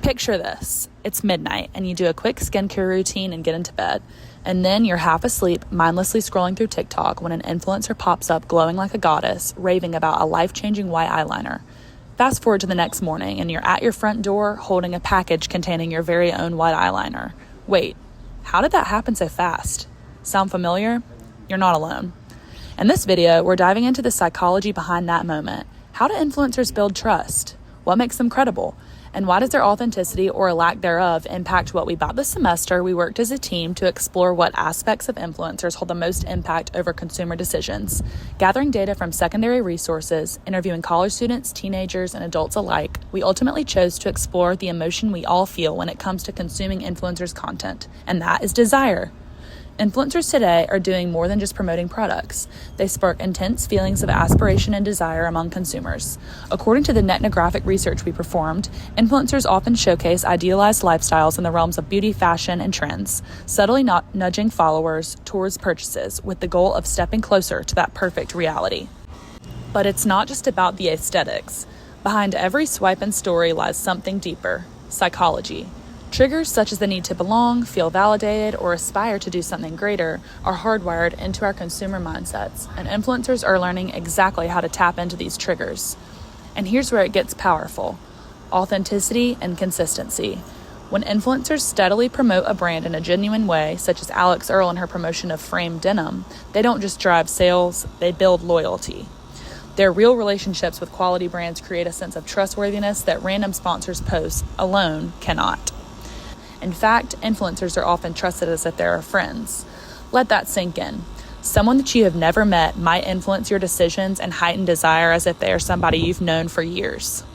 Picture this. It's midnight and you do a quick skincare routine and get into bed. And then you're half asleep, mindlessly scrolling through TikTok when an influencer pops up glowing like a goddess, raving about a life-changing white eyeliner. Fast forward to the next morning and you're at your front door holding a package containing your very own white eyeliner. Wait, how did that happen so fast? Sound familiar? You're not alone. In this video, we're diving into the psychology behind that moment. How do influencers build trust? What makes them credible? And why does their authenticity or lack thereof impact what we bought this semester? We worked as a team to explore what aspects of influencers hold the most impact over consumer decisions. Gathering data from secondary resources, interviewing college students, teenagers, and adults alike, we ultimately chose to explore the emotion we all feel when it comes to consuming influencers' content, and that is desire. Influencers today are doing more than just promoting products. They spark intense feelings of aspiration and desire among consumers. According to the ethnographic research we performed, influencers often showcase idealized lifestyles in the realms of beauty, fashion, and trends, subtly nudging followers towards purchases with the goal of stepping closer to that perfect reality. But it's not just about the aesthetics. Behind every swipe and story lies something deeper: psychology. Triggers such as the need to belong, feel validated, or aspire to do something greater are hardwired into our consumer mindsets, and influencers are learning exactly how to tap into these triggers. And here's where it gets powerful: authenticity and consistency. When influencers steadily promote a brand in a genuine way, such as Alex Earl in her promotion of Frame Denim, they don't just drive sales, they build loyalty. Their real relationships with quality brands create a sense of trustworthiness that random sponsors' posts alone cannot. In fact, influencers are often trusted as if they're friends. Let that sink in. Someone that you have never met might influence your decisions and heighten desire as if they are somebody you've known for years.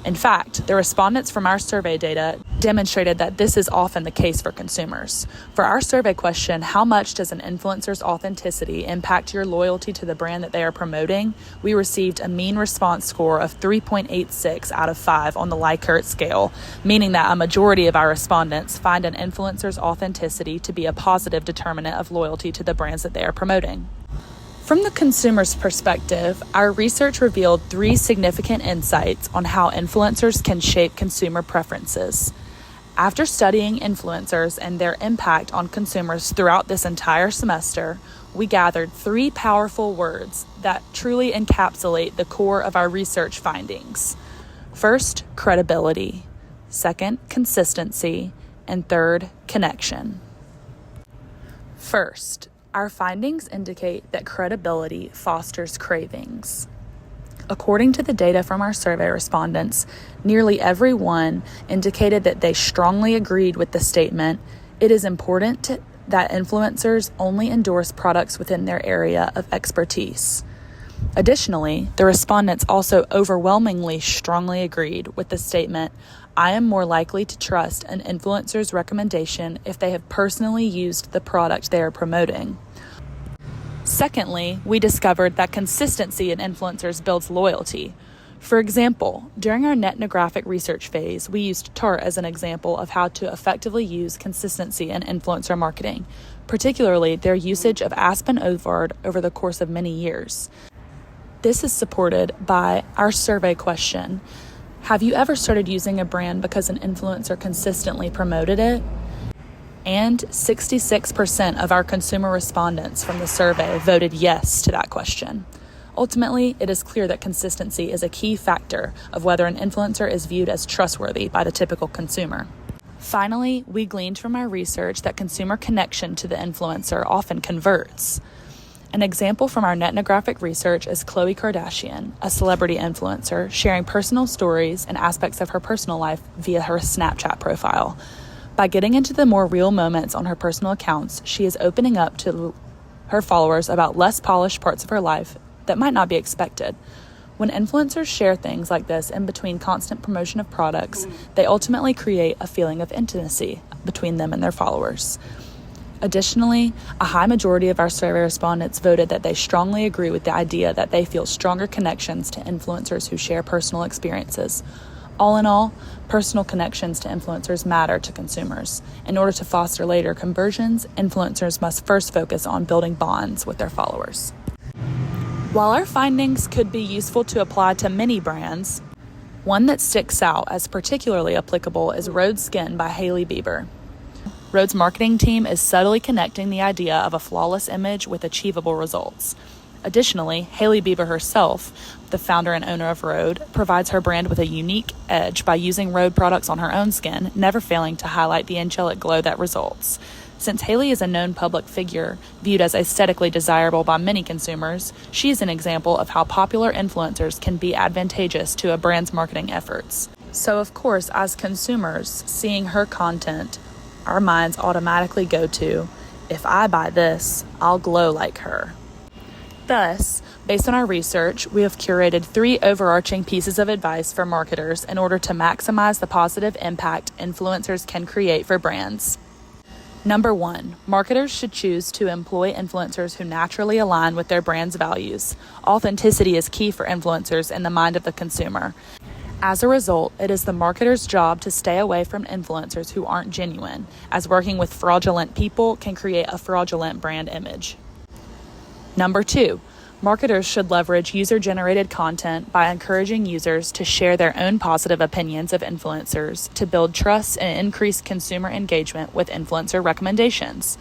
In fact, the respondents from our survey data demonstrated that this is often the case for consumers. For our survey question, how much does an influencer's authenticity impact your loyalty to the brand that they are promoting? We received a mean response score of 3.86 out of 5 on the Likert scale, meaning that a majority of our respondents find an influencer's authenticity to be a positive determinant of loyalty to the brands that they are promoting. From the consumer's perspective, our research revealed 3 significant insights on how influencers can shape consumer preferences. After studying influencers and their impact on consumers throughout this entire semester, we gathered 3 powerful words that truly encapsulate the core of our research findings. First, credibility. Second, consistency. And third, connection. First, our findings indicate that credibility fosters cravings. According to the data from our survey respondents, nearly everyone indicated that they strongly agreed with the statement, "It is important that influencers only endorse products within their area of expertise." Additionally, the respondents also overwhelmingly strongly agreed with the statement, "I am more likely to trust an influencer's recommendation if they have personally used the product they are promoting." Secondly, we discovered that consistency in influencers builds loyalty. For example, during our ethnographic research phase, we used Tarte as an example of how to effectively use consistency in influencer marketing, particularly their usage of Aspen Ovard over the course of many years. This is supported by our survey question: have you ever started using a brand because an influencer consistently promoted it? And 66% of our consumer respondents from the survey voted yes to that question. Ultimately, it is clear that consistency is a key factor of whether an influencer is viewed as trustworthy by the typical consumer. Finally, we gleaned from our research that consumer connection to the influencer often converts. An example from our ethnographic research is Khloe Kardashian, a celebrity influencer, sharing personal stories and aspects of her personal life via her Snapchat profile. By getting into the more real moments on her personal accounts, she is opening up to her followers about less polished parts of her life that might not be expected. When influencers share things like this in between constant promotion of products, they ultimately create a feeling of intimacy between them and their followers. Additionally, a high majority of our survey respondents voted that they strongly agree with the idea that they feel stronger connections to influencers who share personal experiences. All in all, personal connections to influencers matter to consumers. In order to foster later conversions, influencers must first focus on building bonds with their followers. While our findings could be useful to apply to many brands, One that sticks out as particularly applicable is Rhode's Skin by Hailey Bieber. Rhode's marketing team is subtly connecting the idea of a flawless image with achievable results. Additionally, Hailey Bieber herself, the founder and owner of Rhode, provides her brand with a unique edge by using Rhode products on her own skin, never failing to highlight the angelic glow that results. Since Hailey is a known public figure, viewed as aesthetically desirable by many consumers, she is an example of how popular influencers can be advantageous to a brand's marketing efforts. So, of course, as consumers, seeing her content, our minds automatically go to, if I buy this, I'll glow like her. Thus, based on our research, we have curated 3 overarching pieces of advice for marketers in order to maximize the positive impact influencers can create for brands. Number 1, marketers should choose to employ influencers who naturally align with their brand's values. Authenticity is key for influencers in the mind of the consumer. As a result, it is the marketer's job to stay away from influencers who aren't genuine, as working with fraudulent people can create a fraudulent brand image. Number 2, marketers should leverage user-generated content by encouraging users to share their own positive opinions of influencers to build trust and increase consumer engagement with influencer recommendations.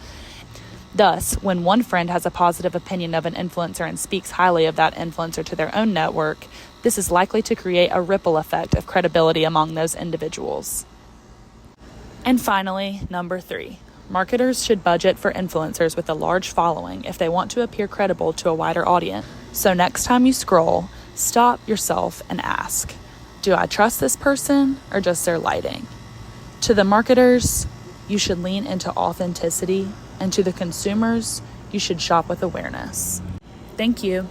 Thus, when one friend has a positive opinion of an influencer and speaks highly of that influencer to their own network, this is likely to create a ripple effect of credibility among those individuals. And finally, number 3, marketers should budget for influencers with a large following if they want to appear credible to a wider audience. So next time you scroll, stop yourself and ask, do I trust this person or just their lighting? To the marketers, you should lean into authenticity, and to the consumers, you should shop with awareness. Thank you.